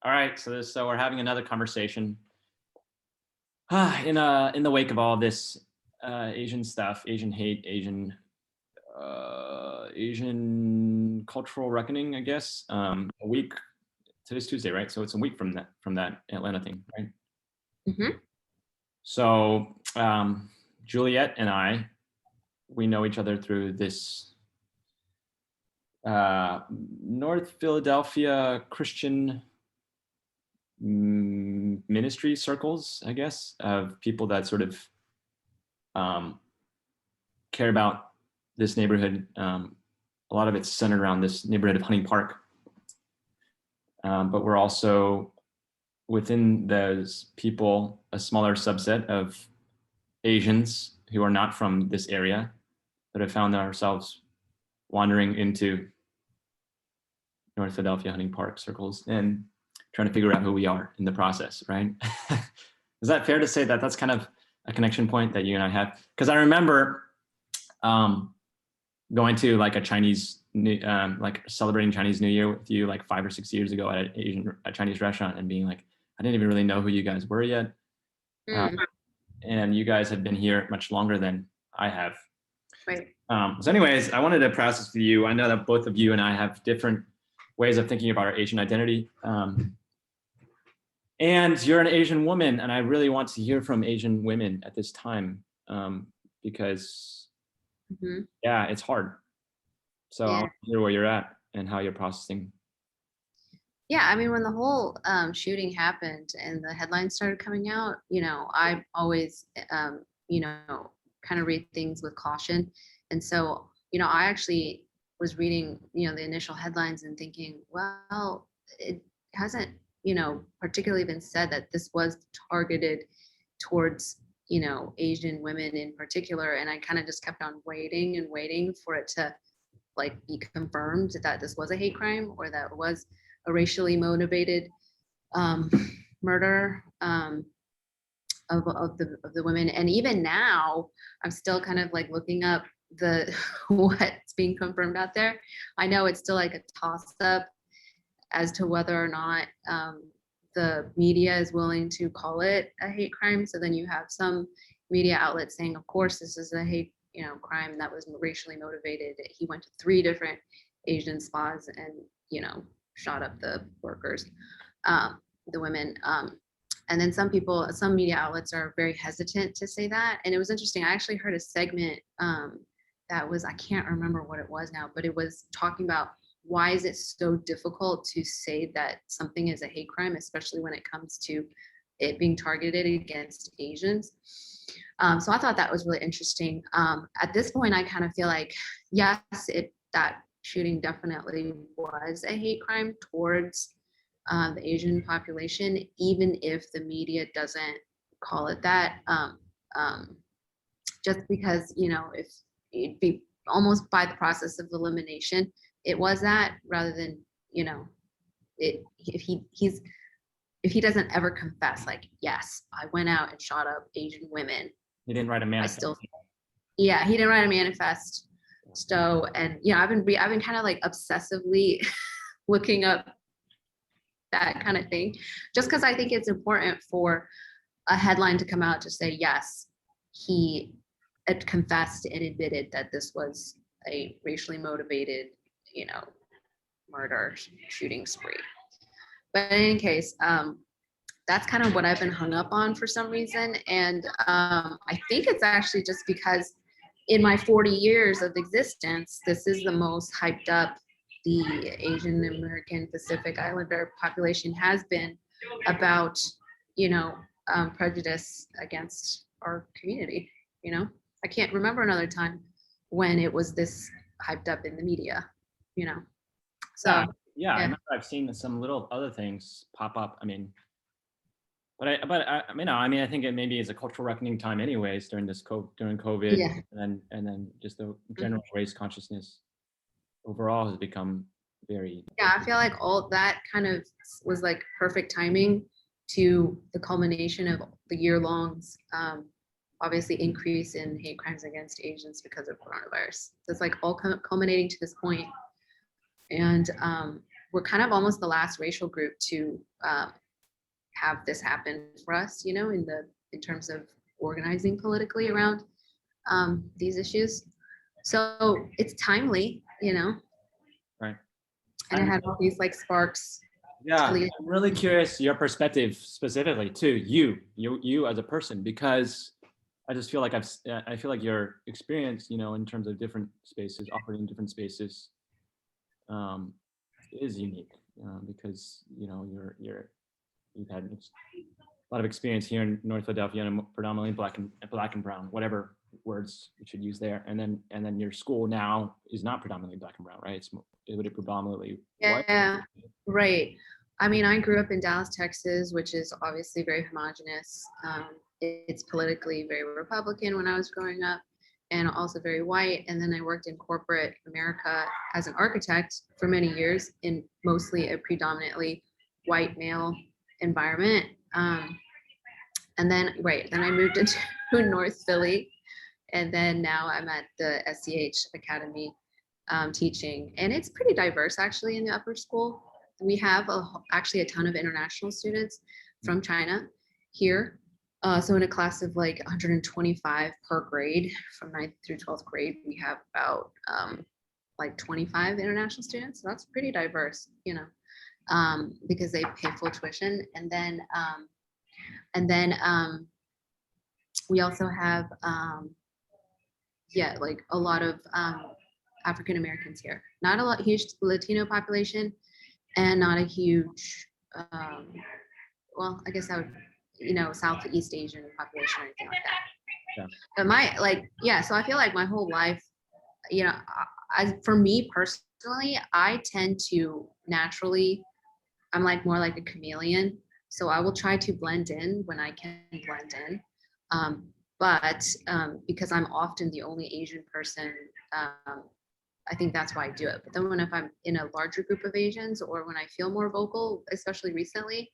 All right, so we're having another conversation in the wake of all this Asian stuff, Asian hate, Asian cultural reckoning, I guess. A week. Today's Tuesday, right? So it's a week from that Atlanta thing, right? Mm-hmm. So Juliet and I, we know each other through this North Philadelphia Christian ministry circles, I guess, of people that sort of care about this neighborhood. A lot of it's centered around this neighborhood of Hunting Park. But we're also, within those people, a smaller subset of Asians who are not from this area that have found ourselves wandering into North Philadelphia Hunting Park circles and trying to figure out who we are in the process, right? Is that fair to say that that's kind of a connection point that you and I have? Because I remember going to like a Chinese, like celebrating Chinese New Year with you like 5 or 6 years ago at a Chinese restaurant and being like, I didn't even really know who you guys were yet. And you guys had been here much longer than I have. Right. So anyways, I wanted to process with you. I know that both of you and I have different ways of thinking about our Asian identity. And you're an Asian woman, and I really want to hear from Asian women at this time because, yeah, it's hard. So I want to hear where you're at and how you're processing. Yeah, I mean, when the whole shooting happened and the headlines started coming out, I always, kind of read things with caution. And so, I actually was reading, the initial headlines and thinking, well, it hasn't, particularly been said that this was targeted towards, Asian women in particular. And I kind of just kept on waiting and waiting for it to like be confirmed that this was a hate crime or that it was a racially motivated murder of the women. And even now, I'm still kind of like looking up the what's being confirmed out there. I know it's still like a toss-up as to whether or not the media is willing to call it a hate crime. So then you have some media outlets saying, of course, this is a hate crime that was racially motivated. He went to 3 different Asian spas and shot up the workers, the women. And then some media outlets are very hesitant to say that. And it was interesting. I actually heard a segment that was, I can't remember what it was now, but it was talking about why is it so difficult to say that something is a hate crime, especially when it comes to it being targeted against Asians. So I thought that was really interesting. At this point, I kind of feel like, yes, that shooting definitely was a hate crime towards the Asian population, even if the media doesn't call it that. Just because, if it'd be almost by the process of elimination, it was that rather than, if he doesn't ever confess, like, yes, I went out and shot up Asian women. He didn't write a manifest. He didn't write a manifest. So, and I've been kind of like obsessively looking up that kind of thing, just because I think it's important for a headline to come out to say, yes, he had confessed and admitted that this was a racially motivated, murder shooting spree. But in any case, that's kind of what I've been hung up on for some reason. And I think it's actually just because in my 40 years of existence, this is the most hyped up the Asian American Pacific Islander population has been about, prejudice against our community. I can't remember another time when it was this hyped up in the media, So I remember I've seen some little other things pop up. I mean, I think it maybe is a cultural reckoning time, anyways, during COVID, and then just the general race consciousness overall has become very. Yeah, I feel like all that kind of was like perfect timing to the culmination of the year-long, obviously increase in hate crimes against Asians because of coronavirus. So it's like all culminating to this point. And we're kind of almost the last racial group to have this happen for us, you know, in terms of organizing politically around these issues. So it's timely, you know. Right. And I had all these like sparks. Yeah, I'm really curious your perspective specifically too, you as a person, because I just feel like I feel like your experience, you know, in terms of different spaces, operating in different spaces, is unique, because you know you've had a lot of experience here in North Philadelphia, and predominantly black and brown, whatever words we should use there, and then your school now is not predominantly black and brown, right? It would predominantly white. Yeah, right. I mean, I grew up in Dallas, Texas, which is obviously very homogenous. It's politically very Republican when I was growing up, and also very white. And then I worked in corporate America as an architect for many years in mostly a predominantly white male environment. And then I moved into North Philly, and then now I'm at the SCH Academy teaching, and it's pretty diverse actually in the upper school. We have actually a ton of international students from China here. So in a class of like 125 per grade from 9th through 12th grade, we have about like 25 international students. So that's pretty diverse, you know, because they pay full tuition. And then we also have, yeah, like a lot of African Americans here. Not a lot, huge Latino population, and not a huge, well, I guess I would, you know, Southeast Asian population or anything like that. Yeah. But so I feel like my whole life, you know, for me personally, I tend to naturally, I'm like more like a chameleon. So I will try to blend in when I can blend in. But because I'm often the only Asian person, I think that's why I do it. But then if I'm in a larger group of Asians, or when I feel more vocal, especially recently,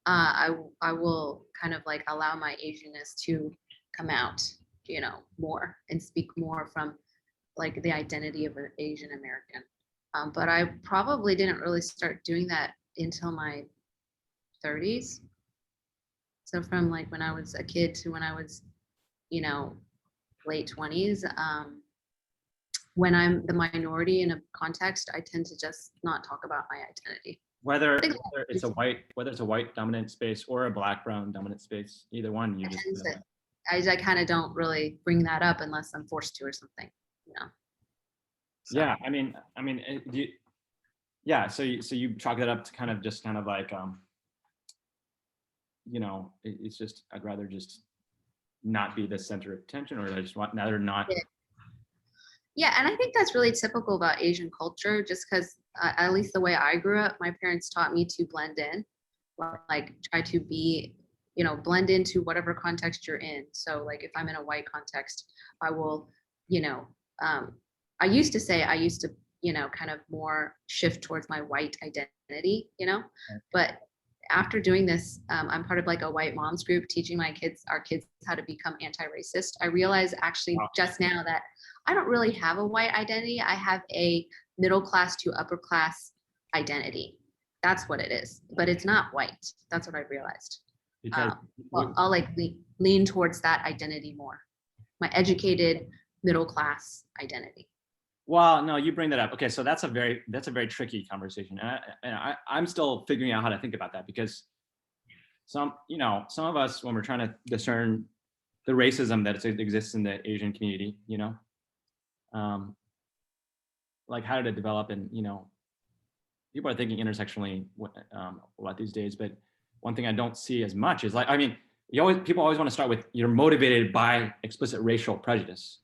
I will kind of like allow my Asianness to come out, you know, more and speak more from like the identity of an Asian American. But I probably didn't really start doing that until my 30s. So from like when I was a kid to when I was, you know, late 20s, when I'm the minority in a context, I tend to just not talk about my identity. Whether it's a white dominant space or a black brown dominant space, either one, you just I kind of don't really bring that up unless I'm forced to or something, you know. So. Yeah, I mean, yeah. So you chalk that up to kind of like, you know, it's just I'd rather just not be the center of attention, or I just want rather not. Yeah, and I think that's really typical about Asian culture, just because at least the way I grew up, my parents taught me to blend in, like try to be, you know, blend into whatever context you're in. So like if I'm in a white context, I will, you know, I used to, you know, kind of more shift towards my white identity, you know, but after doing this, I'm part of like a white moms group teaching our kids how to become anti-racist. I realized actually just now that I don't really have a white identity. I have a middle class to upper class identity. That's what it is, but it's not white. That's what I realized. Well, I'll like lean towards that identity more. My educated middle class identity. Well, no, you bring that up. Okay, so that's a very tricky conversation, and I'm still figuring out how to think about that, because some of us, when we're trying to discern the racism that exists in the Asian community, you know, like how did it develop, and you know, people are thinking intersectionally a lot these days. But one thing I don't see as much is like, I mean, people always want to start with you're motivated by explicit racial prejudice.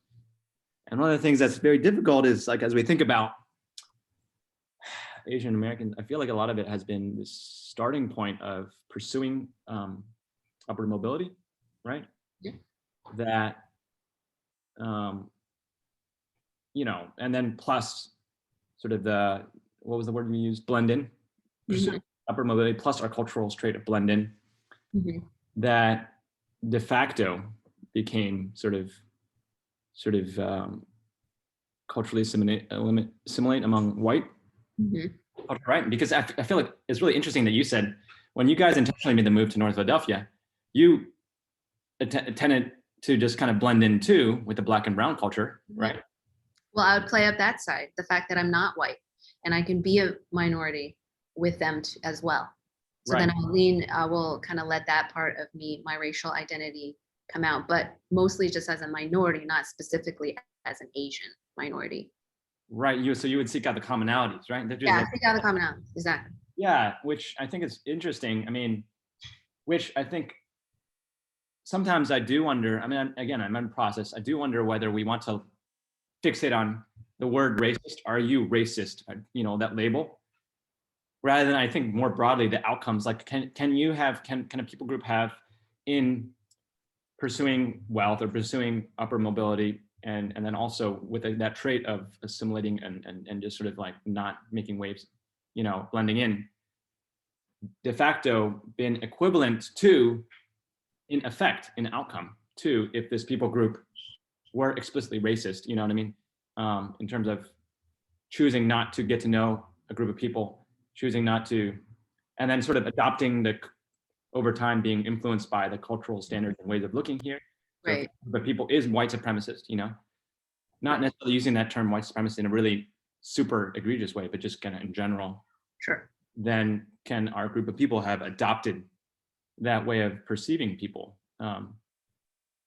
And one of the things that's very difficult is like, as we think about Asian Americans, I feel like a lot of it has been this starting point of pursuing upward mobility, right? Yeah. That, you know, and then plus sort of what was the word we used? Blend in, pursuing upward mobility plus our cultural trait of blend in, that de facto became sort of culturally assimilate among white Okay, right, because I feel like it's really interesting that you said when you guys intentionally made the move to North Philadelphia, you tended to just kind of blend in too with the Black and brown culture, right? Well, I would play up that side, the fact that I'm not white and I can be a minority with them as well. So Right. then I will kind of let that part of me, my racial identity come out, but mostly just as a minority, not specifically as an Asian minority. Right. So you would seek out the commonalities, right? Yeah, I think out the commonality, exactly. Yeah, which I think is interesting. I mean, which I think sometimes I do wonder. I mean, again, I'm in process. I do wonder whether we want to fixate on the word racist. Are you racist? That label, rather than I think more broadly the outcomes. Like, can a people group have in pursuing wealth or pursuing upper mobility, and then also with that trait of assimilating and just sort of like not making waves, blending in, de facto been equivalent to, in effect, in outcome to, if this people group were explicitly racist, you know what I mean? In terms of choosing not to get to know a group of people, choosing not to, and then sort of adopting over time being influenced by the cultural standards and ways of looking here. So Right. but people is white supremacist, not necessarily using that term white supremacist in a really super egregious way, but just kind of in general. Sure. Then can our group of people have adopted that way of perceiving people?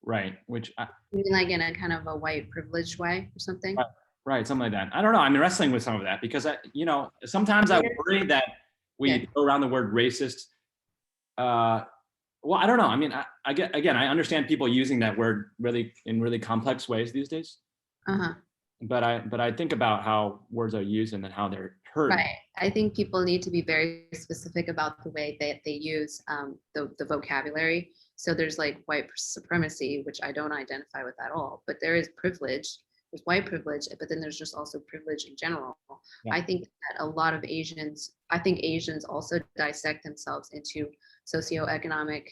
Right, which You mean like in a kind of a white privileged way or something? right, something like that. I don't know. I'm wrestling with some of that because sometimes I worry that we go around the word racist. Well, I don't know. I mean, I get, again, I understand people using that word really in really complex ways these days. Uh-huh. But I think about how words are used and then how they're heard. Right. I think people need to be very specific about the way that they use the vocabulary. So there's like white supremacy, which I don't identify with at all, but there is privilege. There's white privilege, but then there's just also privilege in general. Yeah. I think that a lot of I think Asians also dissect themselves into socioeconomic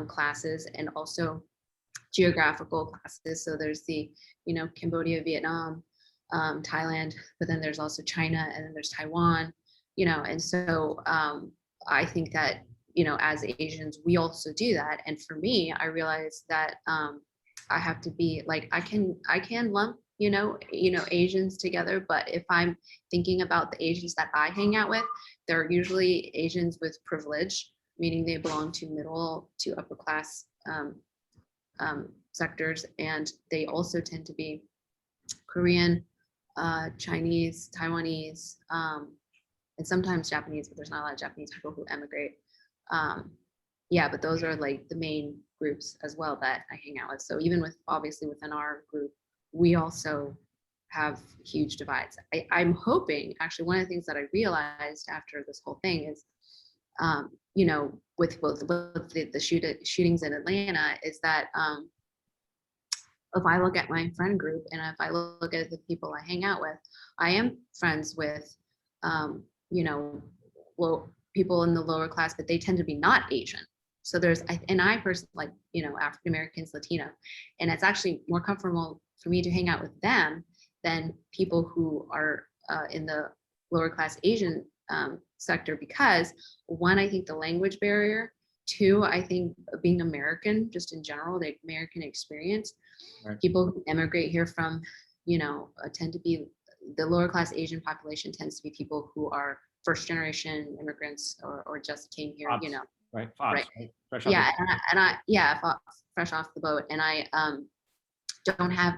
classes and also geographical classes. So there's the, Cambodia, Vietnam, Thailand, but then there's also China, and then there's Taiwan, and so I think that, as Asians, we also do that. And for me, I realized that I have to be like, I can lump, Asians together, but if I'm thinking about the Asians that I hang out with, they're usually Asians with privilege, meaning they belong to middle to upper class sectors, and they also tend to be Korean, Chinese, Taiwanese, and sometimes Japanese, but there's not a lot of Japanese people who emigrate. Yeah, but those are like the main groups as well that I hang out with. So even obviously within our group, we also have huge divides. I'm hoping, actually, one of the things that I realized after this whole thing is, with the shootings in Atlanta, is that if I look at my friend group and if I look at the people I hang out with, I am friends with, people in the lower class, but they tend to be not Asian. So I personally like, African Americans, Latino, and it's actually more comfortable for me to hang out with them than people who are in the lower class Asian sector, because one, I think the language barrier, two, I think being American, just in general, the American experience, right. People who emigrate here from, tend to be, the lower class Asian population tends to be people who are first generation immigrants or just came here, Fox, right? Fox, right. Fresh yeah, fresh off the boat, and I don't have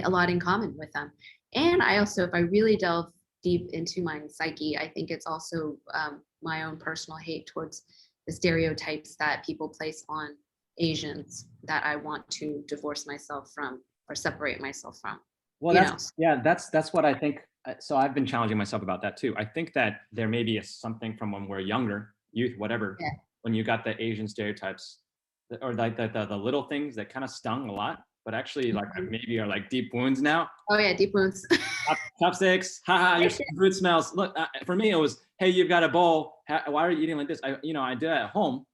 a lot in common with them. And I also, if I really delve deep into my psyche, I think it's also my own personal hate towards the stereotypes that people place on Asians that I want to divorce myself from or separate myself from. Well, that's what I think. So I've been challenging myself about that too. I think that there may be something from when we're younger, youth, whatever, when you got the Asian stereotypes, or like the little things that kind of stung a lot, but actually like maybe are like deep wounds now. Oh yeah, deep wounds. Chopsticks, haha, your food smells. Look, for me it was, hey, you've got a bowl. Why are you eating like this? I did it at home,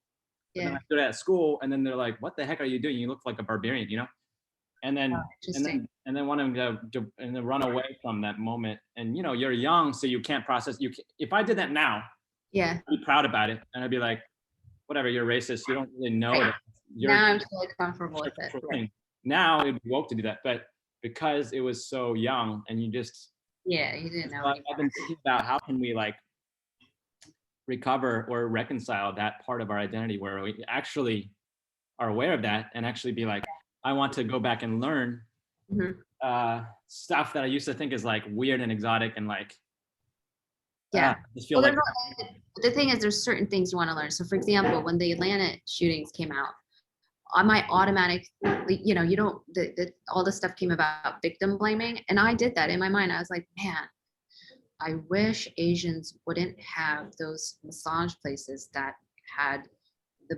and then I did it at school, and then they're like, what the heck are you doing? You look like a barbarian, and then Interesting. and then wanting to and then run away from that moment. And you're young, so you can't process. If I did that now, Yeah. I'd be proud about it, and I'd be like, whatever, you're racist. You don't really know Right. it. You're Now I'm totally comfortable with it. thing. Now it'd be woke to do that, but because it was so young, and you just Yeah, you didn't know. so I've been thinking about how can we like recover or reconcile that part of our identity where we actually are aware of that and actually be like, I want to go back and learn stuff that I used to think is like weird and exotic and like, just feel Well, like, the thing is, there's certain things you want to learn. So, for example, when the Atlanta shootings came out, I might automatically, you don't, all this stuff came about victim blaming, and I did that in my mind. I was like, man, I wish Asians wouldn't have those massage places that had the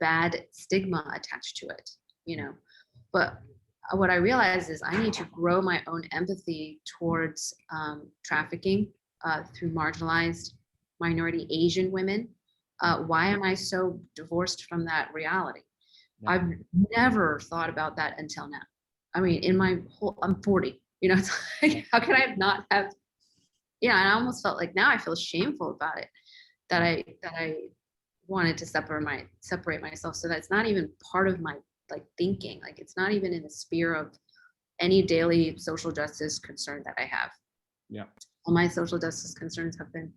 bad stigma attached to it, But what I realized is I need to grow my own empathy towards trafficking through marginalized minority Asian women. Why am I so divorced from that reality? I've never thought about that until now. I mean, I'm 40, it's like, how can I not have, and I almost felt like now I feel shameful about it, that I wanted to separate myself. So that's not even part of my like thinking. Like it's not even in the sphere of any daily social justice concern that I have. Yeah. All my social justice concerns have been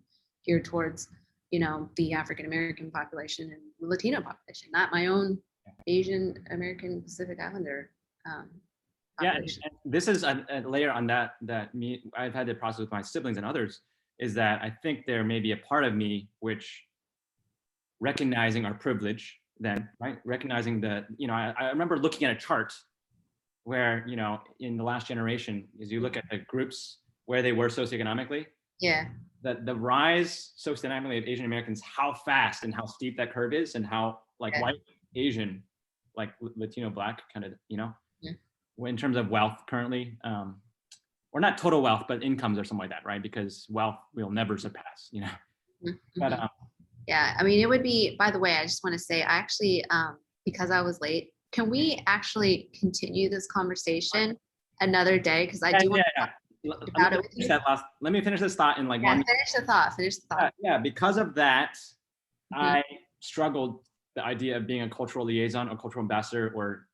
geared towards, the African American population and the Latino population, not my own Asian American Pacific Islander population. And this is a layer on that I've had the process with my siblings and others, is that I think there may be a part of me which recognizing our privilege then, right? Recognizing that, I remember looking at a chart where, in the last generation, as you look at the groups where they were socioeconomically, the rise socioeconomically of Asian Americans, how fast and how steep that curve is, and how like white, Asian, like Latino, Black kind of, in terms of wealth currently, or not total wealth, but incomes or something like that, right? Because wealth will never surpass, But yeah, I mean, it would be, by the way, I just want to say, I actually, because I was late, can we actually continue this conversation another day? Because I do want to talk about it with you. Let me finish this thought in like 1 minute. Finish the thought. Yeah, because of that, I struggled the idea of being a cultural liaison or cultural ambassador or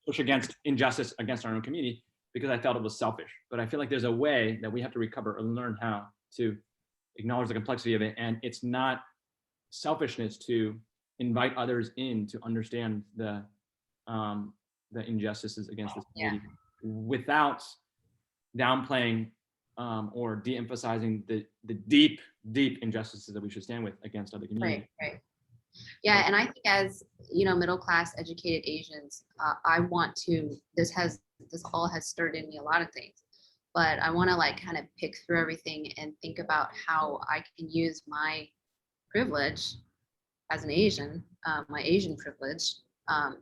push against injustice against our own community, because I felt it was selfish. But I feel like there's a way that we have to recover and learn how to acknowledge the complexity of it. And it's not selfishness to invite others in to understand the injustices against this community without downplaying or de-emphasizing the deep injustices that we should stand with against other communities. Right. Yeah, and I think as middle class educated Asians, I want to. This all has stirred in me a lot of things, but I want to like kind of pick through everything and think about how I can use my privilege as an Asian, my Asian privilege,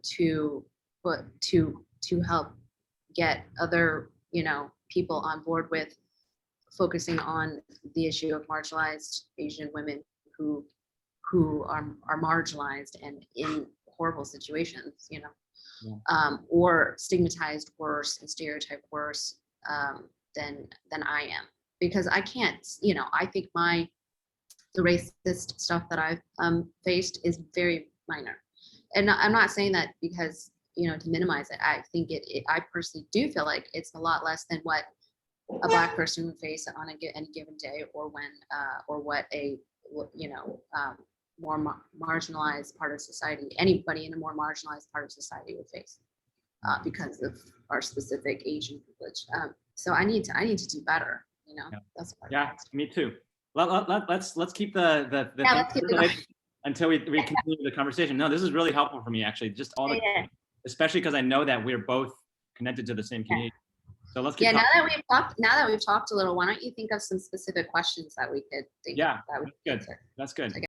to help get other people on board with focusing on the issue of marginalized Asian women who are marginalized and in horrible situations, or stigmatized worse and stereotyped worse than I am, because I can't, I think the racist stuff that I've faced is very minor, and I'm not saying that because to minimize it. I think I personally do feel like it's a lot less than what a Black person would face on any given day, or when or what a more marginalized part of society, anybody in a more marginalized part of society would face because of our specific Asian privilege. So I need to do better. That's part of it. Me too. Let's keep the let's keep it until we continue the conversation. No, this is really helpful for me, actually. Just all the, especially because I know that we're both connected to the same community. So let's keep now that we've talked a little, why don't you think of some specific questions that we could think of? That's good.